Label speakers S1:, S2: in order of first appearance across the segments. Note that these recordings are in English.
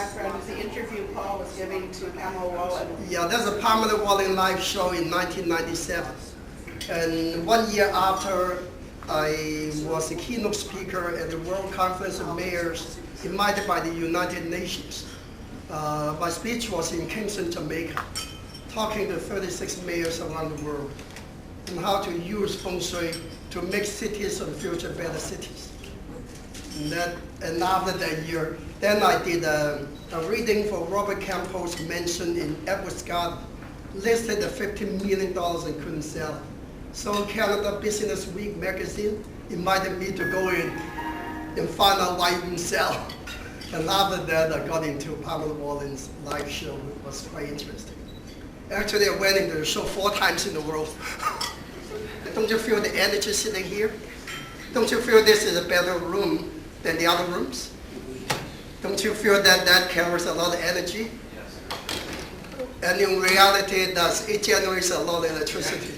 S1: background is the interview Paul was giving to Pamela Wallen.
S2: Yeah, there's a Pamela Wallen live show in 1997. And 1 year after, I was a keynote speaker at the World Conference of Mayors invited by the United Nations. My speech was in Kingston, Jamaica, talking to 36 mayors around the world on how to use Feng Shui to make cities of the future better cities. And after that year, then I did a reading for Robert Campbell's mansion in Edwards Garden, listed at $15 million and couldn't sell it. So Canada Business Week magazine invited me to go in and find out why it didn't sell. And after that, I got into Pamela Wallen's live show. It was quite interesting. Actually, I went into the show 4 times in a row. Don't you feel the energy sitting here? Don't you feel this is a better room than the other rooms? Don't you feel that that carries a lot of energy? And in reality, it generates a lot of electricity.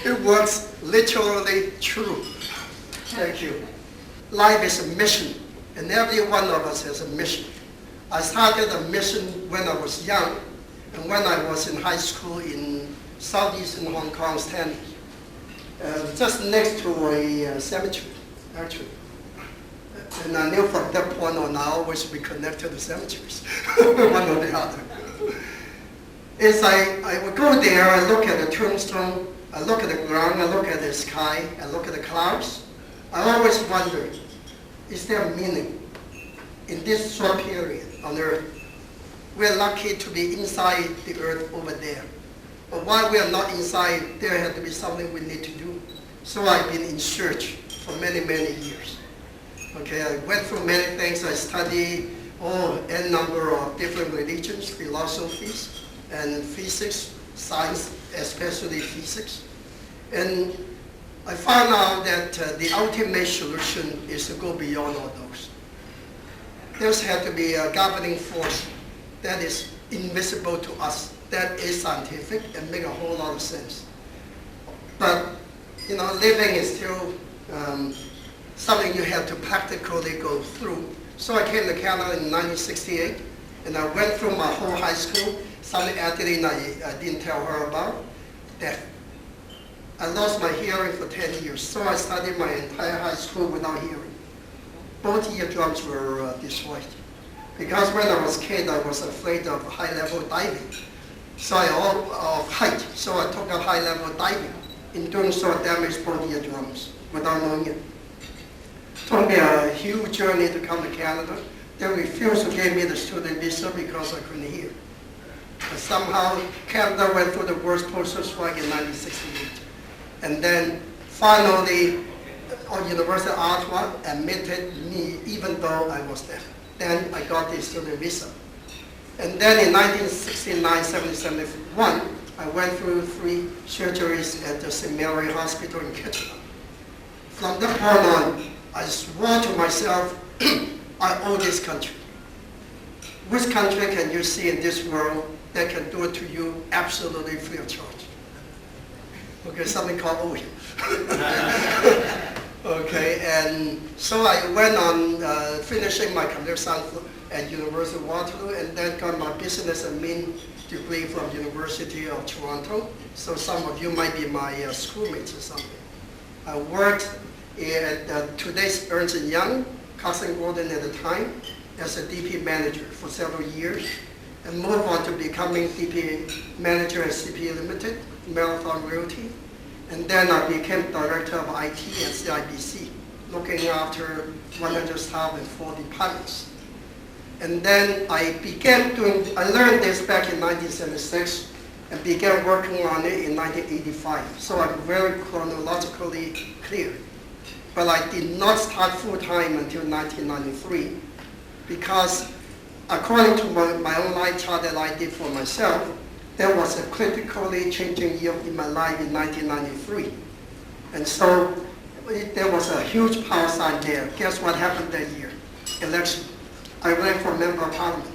S2: It works literally true. Thank you. Life is a mission, and every one of us has a mission. I started a mission when I was young, and when I was in high school in southeastern Hong Kong, Stanley, just next to a cemetery, actually. And I knew from that point on, I always be connected to cemeteries, one or the other. As I would go there, I look at the tombstone, I look at the ground, I look at the sky, I look at the clouds. I always wonder, is there meaning in this short period on Earth? We're lucky to be inside the Earth over there. But while we are not inside, there has to be something we need to do. So I've been in search for many, many years. Okay, I went through many things. I studied n number of different religions, philosophies, and physics, science, especially physics. And I found out that the ultimate solution is to go beyond all those. There's had to be a governing force that is invisible to us, that is scientific and make a whole lot of sense. But, living is still something you have to practically go through. So I came to Canada in 1968, and I went through my whole high school. Something Adeline I didn't tell her about, death. I lost my hearing for 10 years, so I studied my entire high school without hearing. Both eardrums were destroyed. Because when I was a kid, I was afraid of high-level diving. So of height, so I took up high-level diving. In doing so, I damaged both eardrums without knowing it. It took me a huge journey to come to Canada. They refused to give me the student visa because I couldn't hear. But somehow, Canada went through the worst postal strike in 1968. And then finally, University of Ottawa admitted me even though I was deaf. Then I got the student visa. And then in 1969, 70, 71, I went through 3 surgeries at the St. Mary Hospital in Kitchener. From that point on, I swore to myself, I owe this country. Which country can you see in this world that can do it to you absolutely free of charge? Okay, something called ocean. Okay, and so I went on finishing my computer science at University of Waterloo, and then got my business admin degree from University of Toronto. So some of you might be my schoolmates or something. I worked at today's Ernst & Young, Carson Gordon at the time, as a DP manager for several years, and moved on to becoming DP manager at CP Limited, Marathon Realty. And then I became director of IT at CIBC, looking after 100 staff and 4 departments. And then I learned this back in 1976 and began working on it in 1985. So I'm very chronologically clear. But I did not start full-time until 1993 because according to my own life chart that I did for myself, there was a critically changing year in my life in 1993. And so there was a huge power sign there. Guess what happened that year? Election. I ran for member of parliament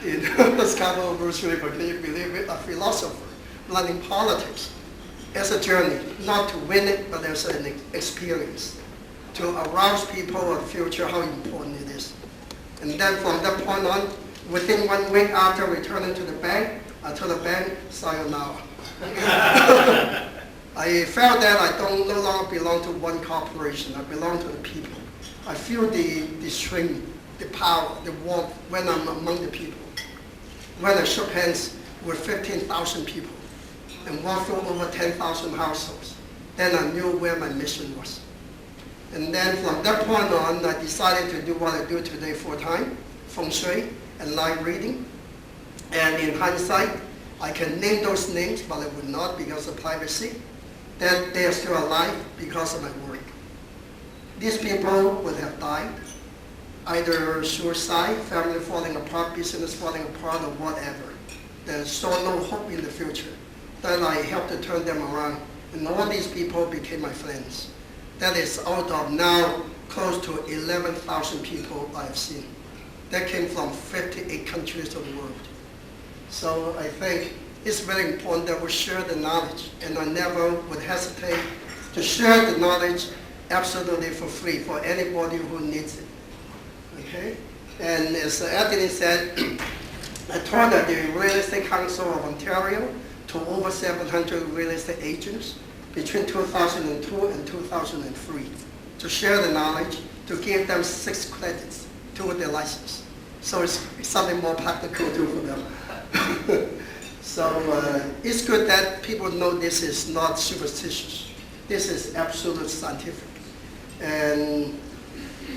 S2: in Scarborough, Bruce River. Can you believe it? A philosopher learning politics as a journey, not to win it, but as an experience. to arouse people of the future how important it is. And then from that point on, within 1 week after returning to the bank, I told the bank, sayonara. I felt that I no longer belong to one corporation. I belong to the people. I feel the strength, the power, the warmth when I'm among the people. When I shook hands with 15,000 people and walked through over 10,000 households, then I knew where my mission was. And then from that point on, I decided to do what I do today full-time, Feng Shui and live reading. And in hindsight, I can name those names, but I would not because of privacy. That they are still alive because of my work. These people would have died, either suicide, family falling apart, business falling apart, or whatever. There's so no hope in the future. Then I helped to turn them around, and all these people became my friends. That is out of now close to 11,000 people I've seen. That came from 58 countries of the world. So I think it's very important that we share the knowledge, and I never would hesitate to share the knowledge absolutely for free for anybody who needs it. Okay? And as Anthony said, I taught at the Real Estate Council of Ontario to over 700 real estate agents between 2002 and 2003 to share the knowledge, to give them 6 credits toward their license. So it's something more practical too for them. So it's good that people know this is not superstitious. This is absolute scientific. And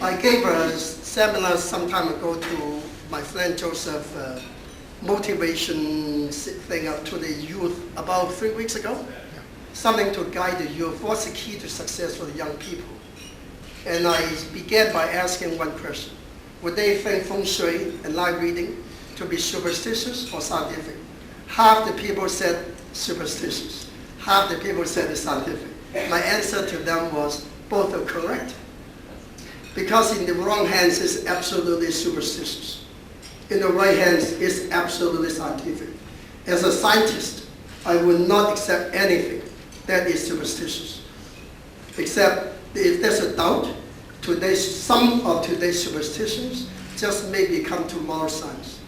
S2: I gave a seminar some time ago to my friend Joseph, motivation thing up to the youth about 3 weeks ago. Something to guide the youth. What's the key to success for the young people? And I began by asking one question. Would they think Feng Shui and live reading to be superstitious or scientific? Half the people said superstitious. Half the people said it's scientific. My answer to them was both are correct. Because in the wrong hands, it's absolutely superstitious. In the right hands, it's absolutely scientific. As a scientist, I will not accept anything that is superstitious. Except if there's a doubt, some of today's superstitions just may become tomorrow's science.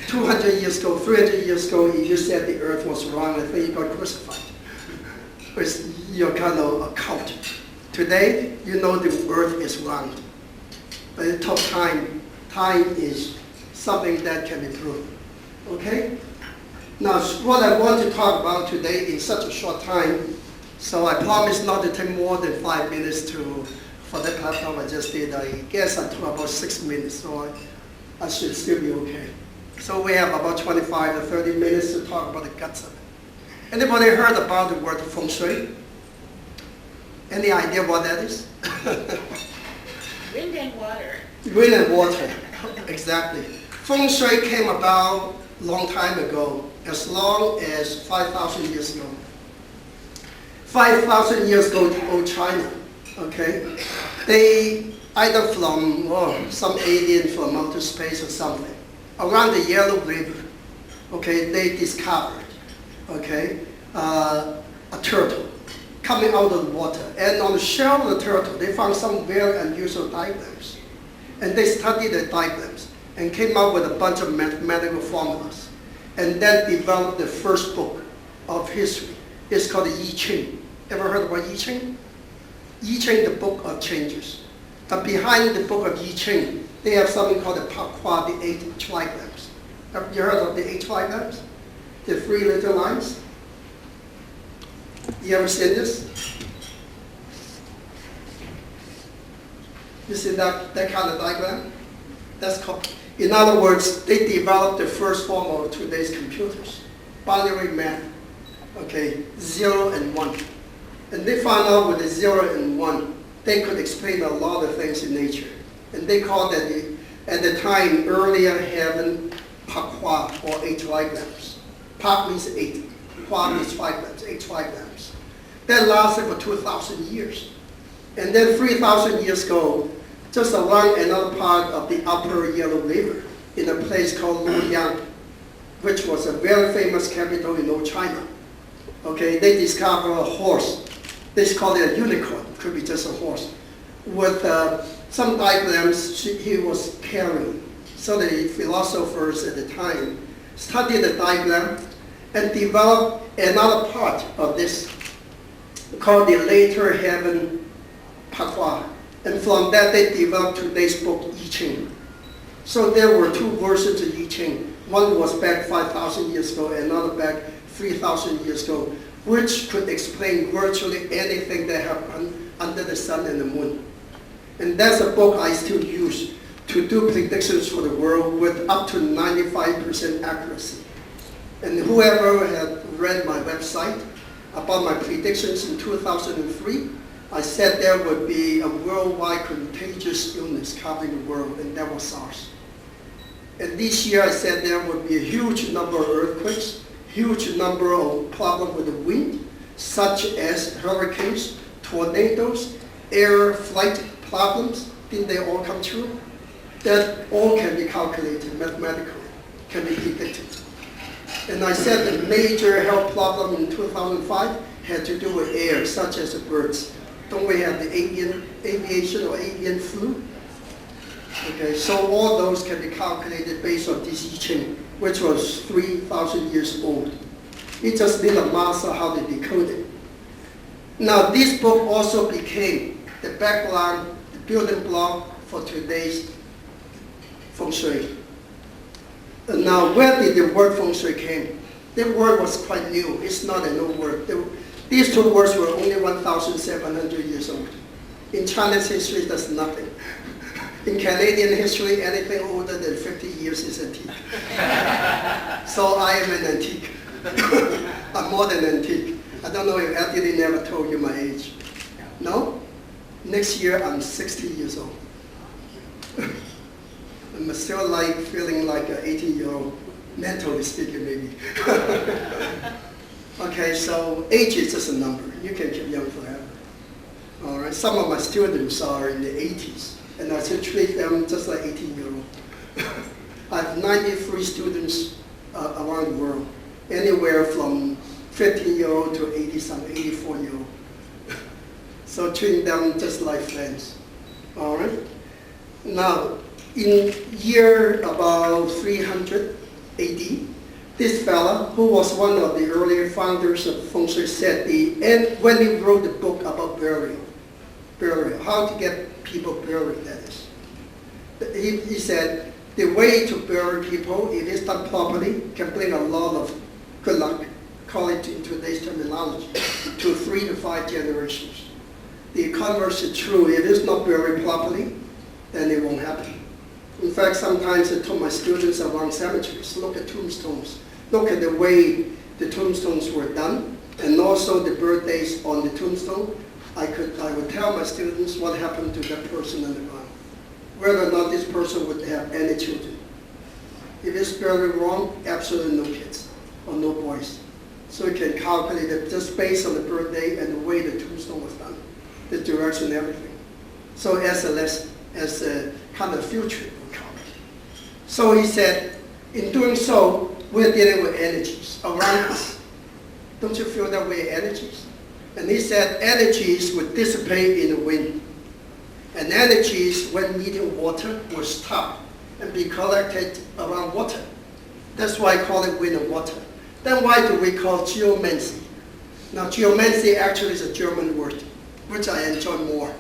S2: 200 years ago, 300 years ago, if you said the earth was round, I think you got crucified. You're kind of a cult. Today, you know the earth is round. But it took time. Time is something that can be proven. Okay? Now, what I want to talk about today in such a short time, so I promise not to take more than 5 minutes for that platform I just did. I guess I took about 6 minutes, so I should still be okay. So we have about 25 to 30 minutes to talk about the guts of it. Anybody heard about the word Feng Shui? Any idea what that is?
S1: Wind and water.
S2: Wind and water, exactly. Feng Shui came about a long time ago, as long as 5,000 years ago. 5,000 years ago, old China, okay? They either from some alien from outer space or something. Around the Yellow River, okay, they discovered, okay, a turtle coming out of the water. And on the shell of the turtle, they found some very unusual diagrams. And they studied the diagrams and came up with a bunch of mathematical formulas. And then developed the first book of history. It's called the I Ching. Ever heard about I Ching? I Ching, the book of changes. But behind the book of I Ching, they have something called the Pakwa, the 8 trigrams. Have you heard of the 8 trigrams? The 3 little lines? You ever seen this? You see that kind of diagram? That's called, in other words, they developed the first form of today's computers. Binary math, okay, 0 and 1. And they found out with the 0 and 1, they could explain a lot of things in nature. And they called it, at the time, earlier heaven, Pakwa, or 8 trigrams. Pak means 8, Kwa means trigrams, 8 trigrams. That lasted for 2,000 years. And then 3,000 years ago, just around another part of the upper Yellow River, in a place called Luoyang, which was a very famous capital in old China. Okay, they discovered a horse. They call it a unicorn, could be just a horse. with some diagrams he was carrying. So the philosophers at the time studied the diagram and developed another part of this called the later heaven Pakwa. And from that they developed today's book, I Ching. So there were two versions of I Ching. One was back 5,000 years ago, another back 3,000 years ago, which could explain virtually anything that happened under the sun and the moon. And that's a book I still use to do predictions for the world with up to 95% accuracy. And whoever had read my website about my predictions in 2003, I said there would be a worldwide contagious illness covering the world, and that was SARS. And this year I said there would be a huge number of earthquakes, huge number of problems with the wind, such as hurricanes, tornadoes, air flight problems. Didn't they all come true? That all can be calculated mathematically, can be predicted. And I said the major health problem in 2005 had to do with air, such as the birds. Don't we have the aviation or avian flu? Okay, so all those can be calculated based on this I Ching, which was 3,000 years old. It just need a master how to decode it. Now this book also became the background, the building block for today's Feng Shui. And now where did the word Feng Shui came? The word was quite new. It's not an old word. These two words were only 1,700 years old. In Chinese history, that's nothing. In Canadian history, anything older than 50 years is antique. So I am an antique. I'm more than antique. I don't know if Eddie never told you my age. No? Next year, I'm 60 years old. I'm still like feeling like an 18-year-old, mentally speaking maybe. Okay, so age is just a number. You can keep young forever. All right, some of my students are in the 80s, and I still treat them just like 18-year-old. I have 93 students around the world, anywhere from 15-year-old to 80-something, 84-year-old. So treating them just like friends. All right. Now, in year about 300 AD, this fella, who was one of the earlier founders of Feng Shui, said and when he wrote the book about burial, how to get people buried, that is. He said, the way to bury people, if it's done properly, can bring a lot of good luck, call it in today's terminology, to 3 to 5 generations. The converse is true. If it's not buried properly, then it won't happen. In fact, sometimes I told my students around cemeteries, look at tombstones. Look at the way the tombstones were done, and also the birthdays on the tombstone. I would tell my students what happened to that person on the ground, whether or not this person would have any children. If it's buried wrong, absolutely no kids or no boys. So you can calculate it just based on the birthday and the way the tombstone was done, the direction and everything. So as a kind of future. So he said, in doing so, we're dealing with energies around us. Don't you feel that way, energies? And he said energies would dissipate in the wind. And energies, when meeting water, will stop and be collected around water. That's why I call it wind and water. Then why do we call geomancy? Now geomancy actually is a German word, which I enjoy more.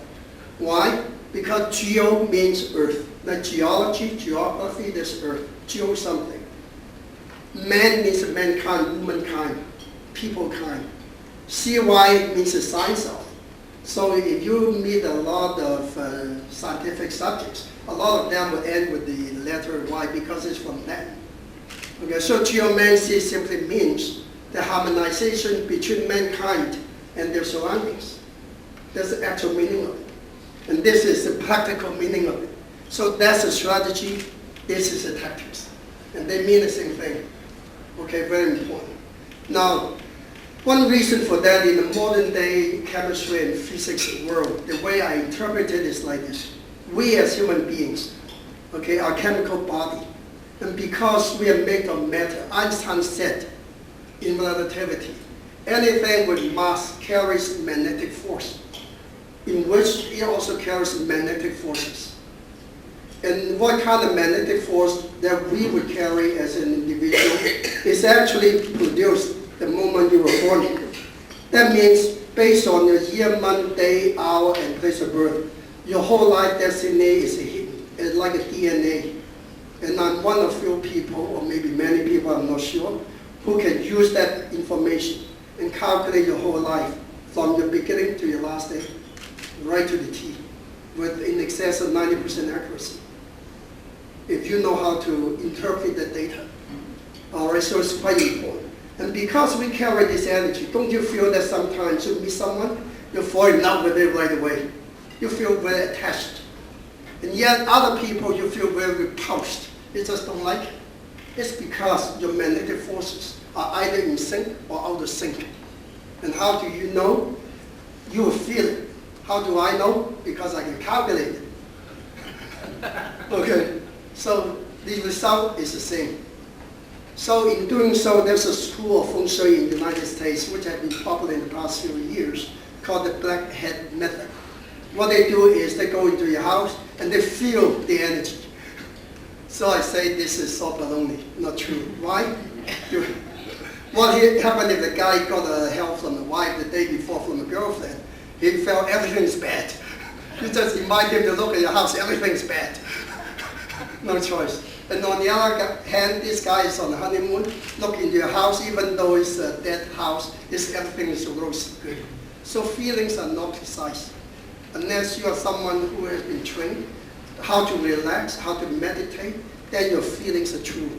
S2: Why? Because geo means earth. Like geology, geography, there's earth. Geo something. Man means mankind, womankind, people kind. CY means the science of. So if you meet a lot of scientific subjects, a lot of them will end with the letter Y because it's from Latin. Okay, so geomancy simply means the harmonization between mankind and their surroundings. That's the actual meaning of it. And this is the practical meaning of it. So that's a strategy, this is a tactics. And they mean the same thing. Okay, very important. Now, one reason for that in the modern day chemistry and physics world, the way I interpret it is like this. We as human beings, okay, are chemical body. And because we are made of matter, Einstein said in relativity, anything with mass carries magnetic force. in which it also carries magnetic forces. And what kind of magnetic force that we would carry as an individual is actually produced the moment you were born. That means based on your year, month, day, hour, and place of birth, your whole life destiny is hidden. It's like a DNA. And I'm one of few people, or maybe many people, I'm not sure, who can use that information and calculate your whole life from your beginning to your last day, right to the T, with in excess of 90% accuracy, if you know how to interpret the data. All right, so it's quite important. And because we carry this energy, don't you feel that sometimes you meet someone, you fall in love with it right away? You feel very attached. And yet other people, you feel very repulsed. You just don't like it. It's because your magnetic forces are either in sync or out of sync. And how do you know? You will feel it. How do I know? Because I can calculate it. Okay, so the result is the same. So in doing so, there's a school of Feng Shui in the United States, which has been popular in the past few years, called the Black Hat Method. What they do is they go into your house and they feel the energy. So I say this is so baloney, not true. Why? What happened if the guy got help from the wife the day before from the girlfriend? He felt everything's bad. You just invite him to look at your house, everything's bad. No choice. And on the other hand, this guy is on the honeymoon, look into your house, even though it's a dead house, everything is rosy good. So feelings are not precise. Unless you are someone who has been trained how to relax, how to meditate, then your feelings are true.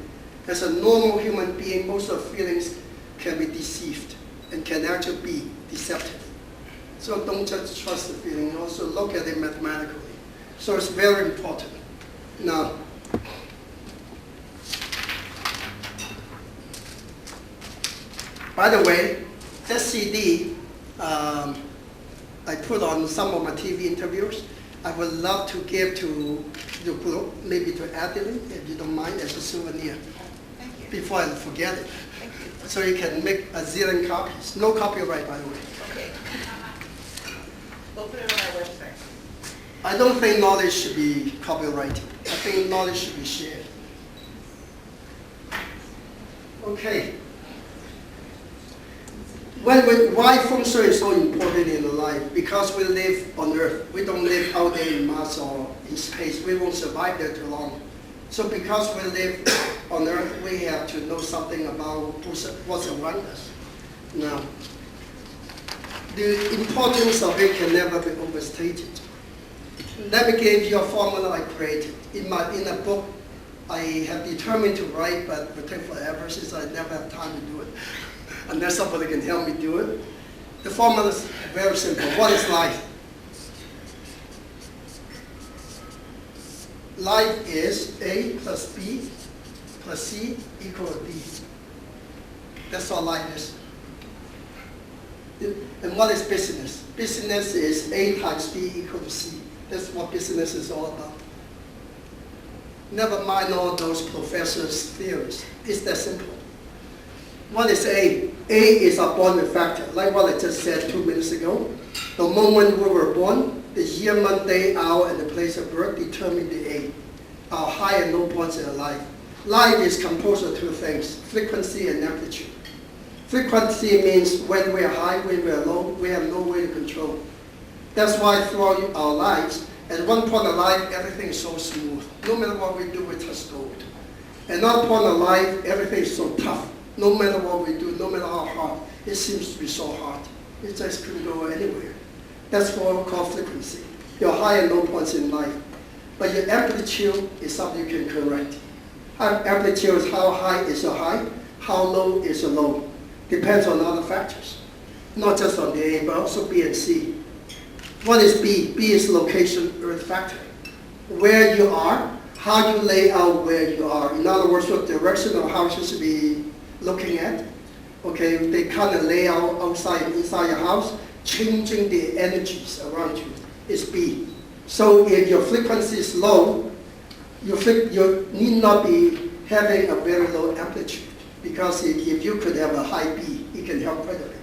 S2: As a normal human being, most of feelings can be deceived and can actually be deceptive. So don't just trust the feeling, also look at it mathematically. So it's very important. Now, by the way, that CD I put on some of my TV interviews. I would love to give to the group, maybe to Adeline, if you don't mind, as a souvenir.
S1: Thank you.
S2: Before I forget it.
S1: Thank you.
S2: So you can make a zillion copies. No copyright, by the way.
S1: Okay. We'll put it on our website.
S2: I don't think knowledge should be copyrighted. I think knowledge should be shared. Okay. Why Feng Shui is so important in the life? Because we live on Earth. We don't live out there in Mars or in space. We won't survive there too long. So because we live on Earth, we have to know something about what's around us. Now, the importance of it can never be overstated. Let me give you a formula I created. In a book, I have determined to write, but it will take forever since I never have time to do it. Unless somebody can help me do it. The formula is very simple. What is life? Life is A plus B plus C equal to D. That's all life is. And what is business? Business is A times B equal to C. That's what business is all about. Never mind all those professors' theories. It's that simple. What is A? A is a born factor, like what I just said 2 minutes ago. The moment we were born, the year, month, day, hour, and the place of birth determine the A, our high and low points in life. Life is composed of two things, frequency and amplitude. Frequency means when we are high, when we are low, we have no way to control. That's why throughout our lives, at one point in life, everything is so smooth. No matter what we do, we touch gold. At another point in life, everything is so tough. No matter what we do, no matter how hard, it seems to be so hard. It just couldn't go anywhere. That's what we call frequency, your high and low points in life. But your amplitude is something you can correct. Amplitude is how high is your high, how low is your low. Depends on other factors. Not just on the A, but also B and C. What is B? B is location, earth factor. Where you are, how you lay out where you are. In other words, what direction of house you should be looking at. Okay, they kind of lay out outside and inside your house, changing the energies around you is B. So if your frequency is low, you need not be having a very low amplitude, because if you could have a high B, it can help quite a bit.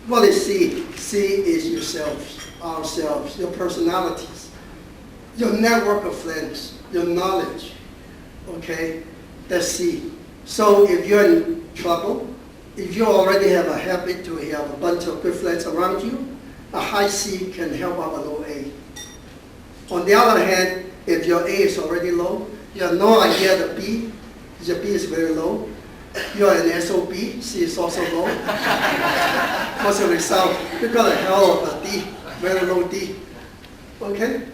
S2: What is C? C is yourselves, ourselves, your personalities, your network of friends, your knowledge. Okay, that's C. So if you're in trouble, if you already have a habit to have a bunch of good friends around you, a high C can help out a low A. On the other hand, if your A is already low, you have no idea the B, your B is very low. You're an SOB, C is also low. As a result, you got a hell of a D, very low D. Okay?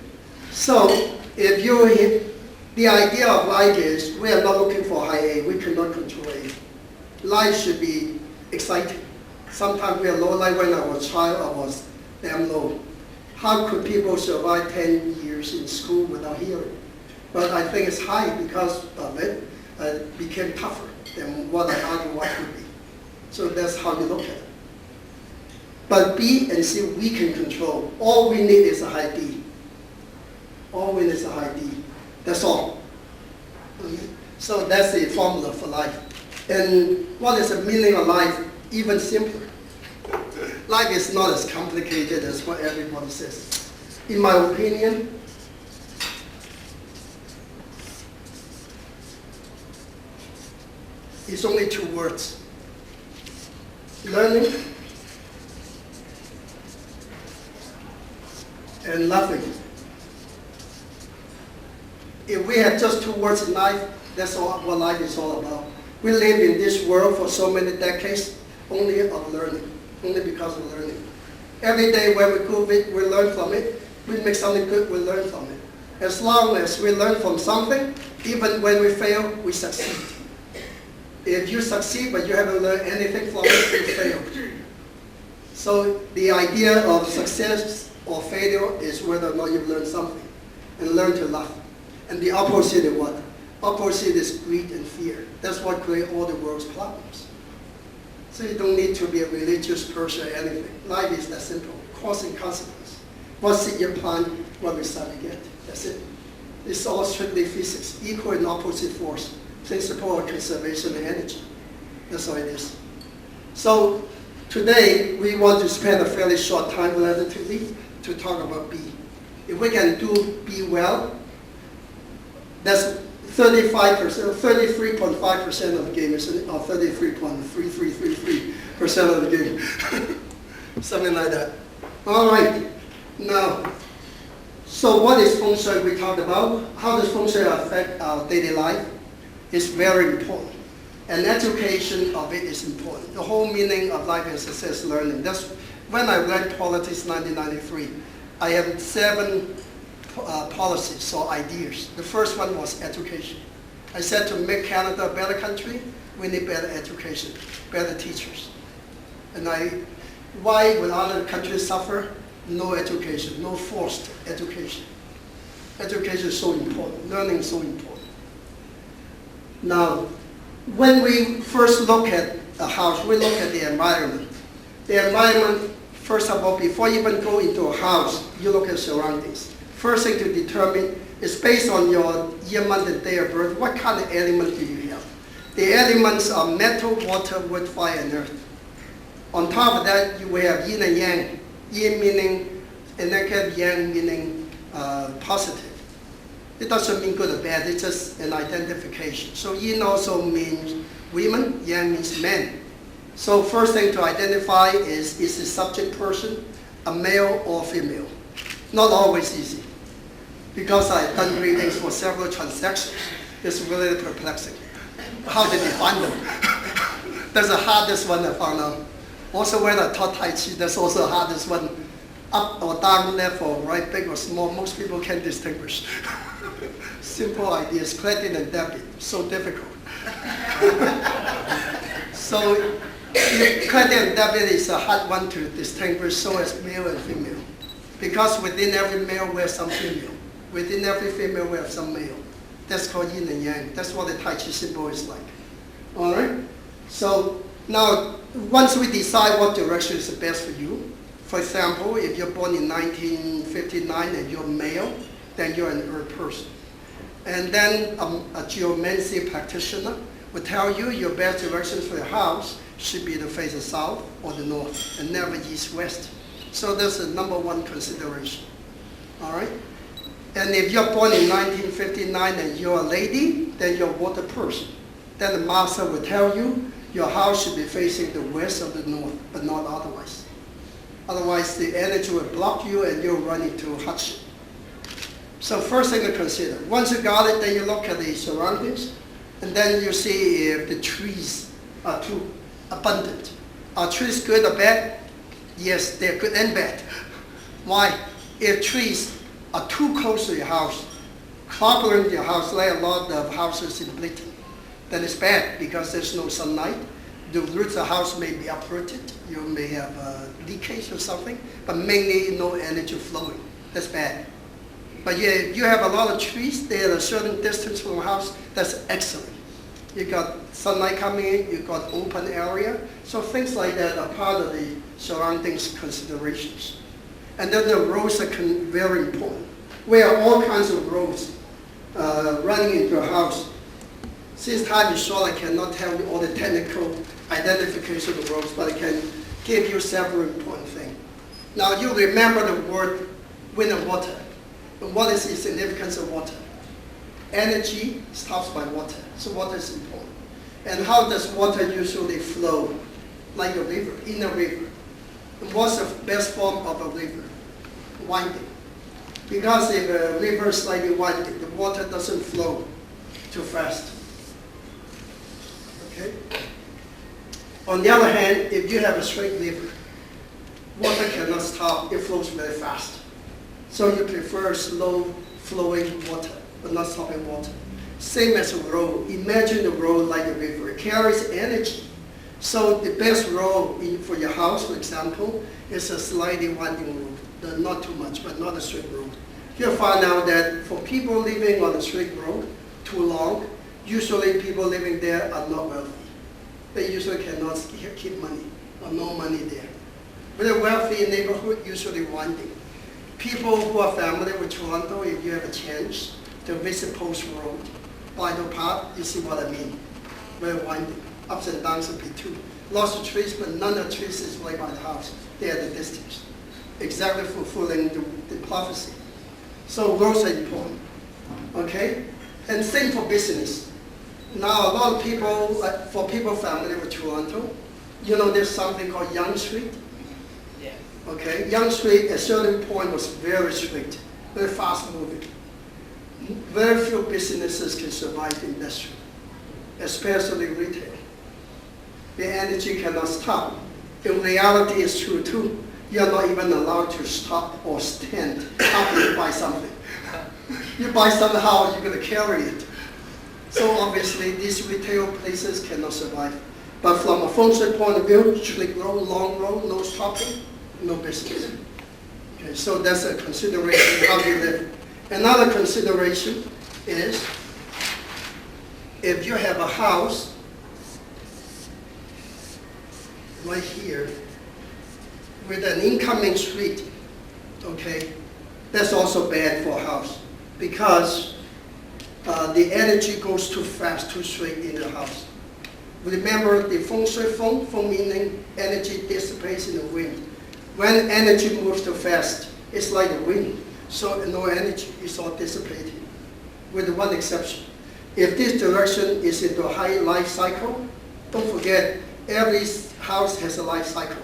S2: So if you hit, the idea of life is we are not looking for high A, we cannot control A. Life should be exciting. Sometimes we are low, like when I was a child, I was damn low. How could people survive 10 years in school without hearing? But I think it's high because of it. It became tougher than what I otherwise would be. So that's how you look at it. But B and C we can control. All we need is a high D. All we need is a high D. That's all. Okay? So that's the formula for life. And what is the meaning of life? Even simpler. Life is not as complicated as what everybody says. In my opinion, it's only 2 words. Learning and loving. If we have just 2 words in life, that's all what life is all about. We live in this world for so many decades only of learning, only because of learning. Every day when we go, we learn from it. We make something good, we learn from it. As long as we learn from something, even when we fail, we succeed. If you succeed but you haven't learned anything from it, you failed. So the idea of success or failure is whether or not you've learned something and learn to love. And the opposite is what? Opposite is greed and fear. That's what creates all the world's problems. So you don't need to be a religious person or anything. Life is that simple, cause and consequence. What seed you plant, what result you get. That's it. It's all strictly physics, equal and opposite force, principle of conservation of energy. That's all it is. So today we want to spend a fairly short time relatively to talk about B. If we can do B well, that's 35%, 33.5% of the game, isn't it? Or 33.3333% of the game. Something like that. All right. Now, so what is Feng Shui we talked about? How does Feng Shui affect our daily life? It's very important. And education of it is important. The whole meaning of life and success learning. That's when I read Politics 1993. I have 7 policies or ideas. The first one was education. I said to make Canada a better country, we need better education, better teachers. And why would other countries suffer? No education, no forced education. Education is so important, learning is so important. Now, when we first look at a house, we look at the environment. The environment, first of all, before you even go into a house, you look at surroundings. First thing to determine is based on your year, month, and day of birth, what kind of element do you have? The elements are metal, water, wood, fire, and earth. On top of that, you will have yin and yang. Yin meaning negative, yang meaning positive. It doesn't mean good or bad, it's just an identification. So yin also means women, yang means men. So first thing to identify is the subject person a male or female? Not always easy. Because I've done readings for several transactions, it's really perplexing. How to define them? That's the hardest one I found out. Also when I taught Tai Chi, that's also the hardest one. Up or down, left or right, big or small, most people can't distinguish. Simple ideas, credit and debit, so difficult. So credit and debit is a hard one to distinguish, so as male and female. Because within every male we have some female. Within every female we have some male. That's called yin and yang. That's what the Tai Chi symbol is like. All right? So now, once we decide what direction is the best for you, for example, if you're born in 1959 and you're male, then you're an earth person. And then a geomancy practitioner will tell you your best direction for your house should be to face the south or the north, and never east-west. So that's the number one consideration. All right? And if you're born in 1959 and you're a lady, then you're a water person. Then the master will tell you your house should be facing the west or the north, but not otherwise. Otherwise, the energy will block you and you'll run into hardship. So first thing to consider. Once you got it, then you look at the surroundings, and then you see if the trees are too abundant. Are trees good or bad? Yes, they're good and bad. Why? If trees are too close to your house, clobbering your house like a lot of houses in Britain, then it's bad because there's no sunlight. The roots of the house may be uprooted. You may have leakage or something, but mainly no energy flowing. That's bad. But yeah, if you have a lot of trees, they're at a certain distance from the house, that's excellent. You got sunlight coming in, you got open area. So things like that are part of the surroundings considerations. And then the roads are very important. We have all kinds of roads running into a house. Since time is short, I cannot tell you all the technical identification of roads, but I can give you several important things. Now you remember the word wind and water. And what is the significance of water? Energy stops by water, so water is important. And how does water usually flow? Like a river, in a river. And what's the best form of a river? Winding. Because if a river is slightly winding, the water doesn't flow too fast. Okay? On the other hand, if you have a straight river, water cannot stop, it flows very fast. So you prefer slow flowing water, but not stopping water. Same as a road. Imagine the road like a river. It carries energy. So the best road for your house, for example, is a slightly winding road. Not too much, but not a straight road. You'll find out that for people living on a straight road too long, usually people living there are not wealthy. They usually cannot keep money or no money there. But a wealthy neighborhood usually winding. People who are familiar with Toronto, if you have a chance to visit Post Road, Bible Park, you see what I mean. Very winding, ups and downs a bit too. Lots of trees, but none of the trees is right by the house. They're at the distance. Exactly fulfilling the prophecy. So roads are important, okay? And same for business. Now a lot of people, for people familiar with Toronto, you know there's something called Yonge Street.
S1: Yeah.
S2: Okay, Yonge Street at a certain point was very strict, very fast moving. Very few businesses can survive in that street, especially retail. The energy cannot stop. In reality, it's true too. You're not even allowed to stop or stand after you buy something. You buy somehow, you're going to carry it. So obviously, these retail places cannot survive. But from a Feng Shui point of view, straight road, long road, no stopping, no business. Okay, so that's a consideration how you live. Another consideration is if you have a house right here with an incoming street, okay, that's also bad for a house because the energy goes too fast, too straight in the house. Remember the Feng Shui Feng meaning energy dissipates in the wind. When energy moves too fast, it's like the wind. So no energy, it's all dissipating. With one exception. If this direction is into a high life cycle, don't forget, every house has a life cycle.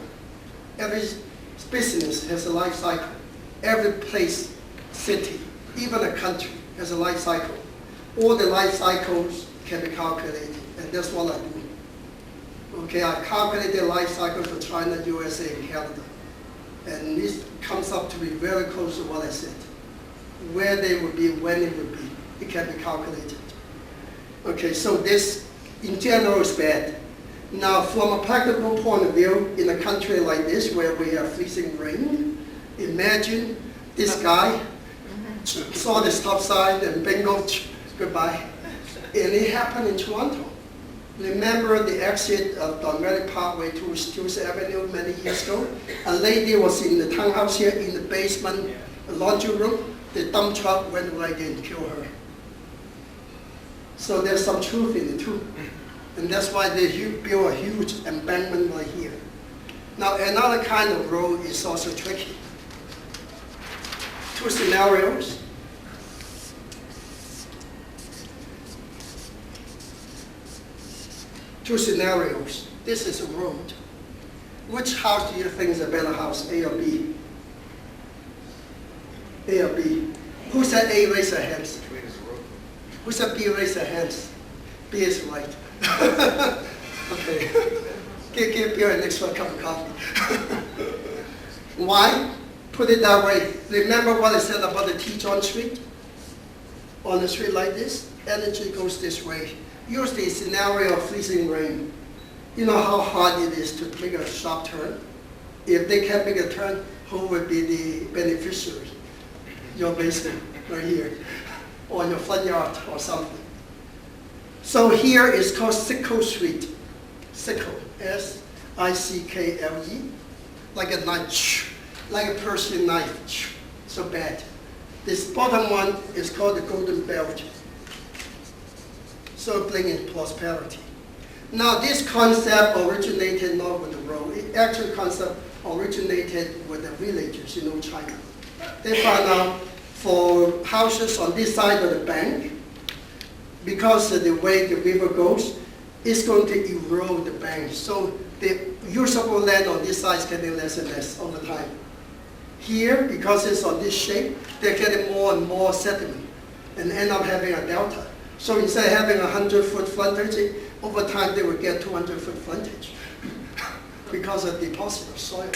S2: Every business has a life cycle. Every place, city, even a country has a life cycle. All the life cycles can be calculated, and that's what I do. Okay, I calculated life cycle for China, USA, and Canada. And this comes up to be very close to what I said. Where they would be, when it would be, it can be calculated. Okay, so this, in general, is bad. Now, from a practical point of view, in a country like this, where we have freezing rain, imagine this guy saw the stop sign and bingo, goodbye. And it happened in Toronto. Remember the exit of Don Valley Parkway to Steeles Avenue many years ago? A lady was in the townhouse here in the basement laundry room. The dump truck went right in and killed her. So there's some truth in it too. And that's why they build a huge embankment right here. Now, another kind of road is also tricky. Two scenarios. Two scenarios. This is a road. Which house do you think is a better house, A or B? A or B? Who said A, raise their hands? Who said B, raise their hands? B is right. Okay. Give Bill an extra cup of coffee. Why? Put it that way. Remember what I said about the T-joint street? On a street like this, energy goes this way. Usually a scenario of freezing rain. You know how hard it is to make a sharp turn? If they can't make a turn, who would be the beneficiary? Your basement, right here, or your front yard or something. So here is called Sickle Street. Sickle, S-I-C-K-L-E, like a knife, like a Persian knife, so bad. This bottom one is called the Golden Belt, so bringing prosperity. Now this concept originated not with the road. It actually concept originated with the villagers in China. They found out for houses on this side of the bank, because of the way the river goes, it's going to erode the bank. So the usable land on this side is getting less and less over time. Here, because it's on this shape, they're getting more and more sediment and end up having a delta. So instead of having 100-foot frontage, over time they will get 200-foot frontage because of deposit of soil.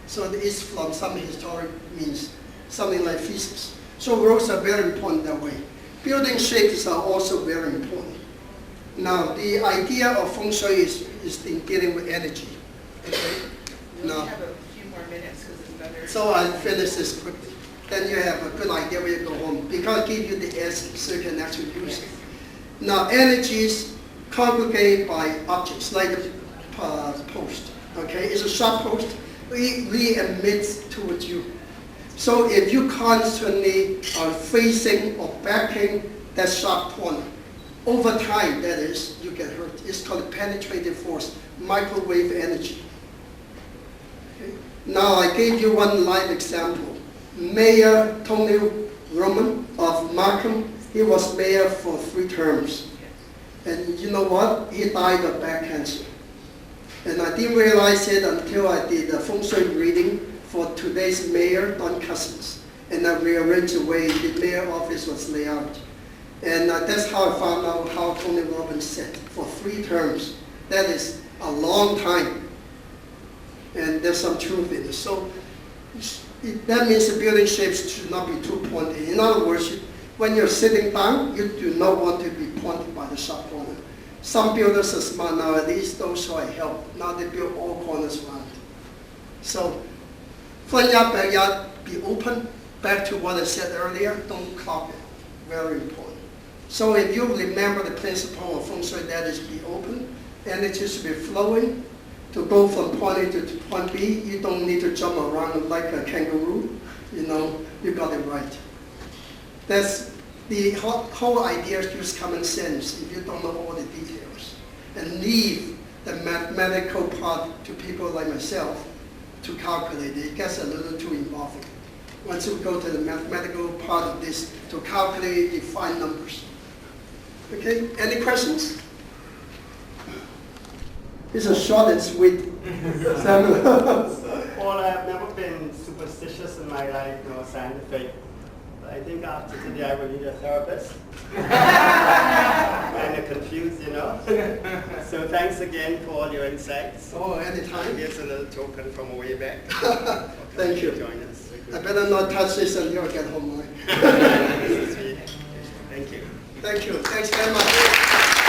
S2: So it's from some historic means, something like feces. So roads are very important that way. Building shapes are also very important. Now, the idea of Feng Shui is in dealing with energy. Okay?
S1: We only have a few more minutes because it's another.
S2: So I'll finish this quickly. Then you have a good idea when you go home, because I give you the essence so you can actually use it. Now, energies congregate by objects, like the post. Okay, it's a sharp post. It emits towards you. So if you constantly are facing or backing that sharp point, over time, that is, you get hurt. It's called penetrative force, microwave energy. Okay. Now I gave you one live example. Mayor Tony Roman of Markham, he was mayor for 3 terms. And you know what? He died of back cancer. And I didn't realize it until I did a Feng Shui reading for today's mayor, Don Cousins. And I rearranged the way the mayor office was laid out. And that's how I found out how Tony Robbins said, for 3 terms. That is a long time. And there's some truth in it. So that means the building shapes should not be too pointed. In other words, when you're sitting down, you do not want to be pointed by the sharp corner. Some builders are smart nowadays, those who I help. Now they build all corners around. So front yard, backyard, be open. Back to what I said earlier, don't clog it. Very important. So if you remember the principle of Feng Shui, that is be open, energy should be flowing. To go from point A to point B, you don't need to jump around like a kangaroo. You know, you got it right. That's the whole idea is use common sense if you don't know all the details. And leave the mathematical part to people like myself to calculate it. It gets a little too involving. Once you go to the mathematical part of this, to calculate, define numbers. Okay, any questions? It's a short and sweet.
S3: Well, I've never been superstitious in my life, scientific. But I think after today I will need a therapist. Kind of confused, So thanks again for all your insights.
S2: Oh, anytime.
S3: Here's a little token from way back.
S2: Thank you.
S3: Join us.
S2: I better not touch this until I get home.
S3: This is sweet. Thank you.
S2: Thank you. Thanks very much.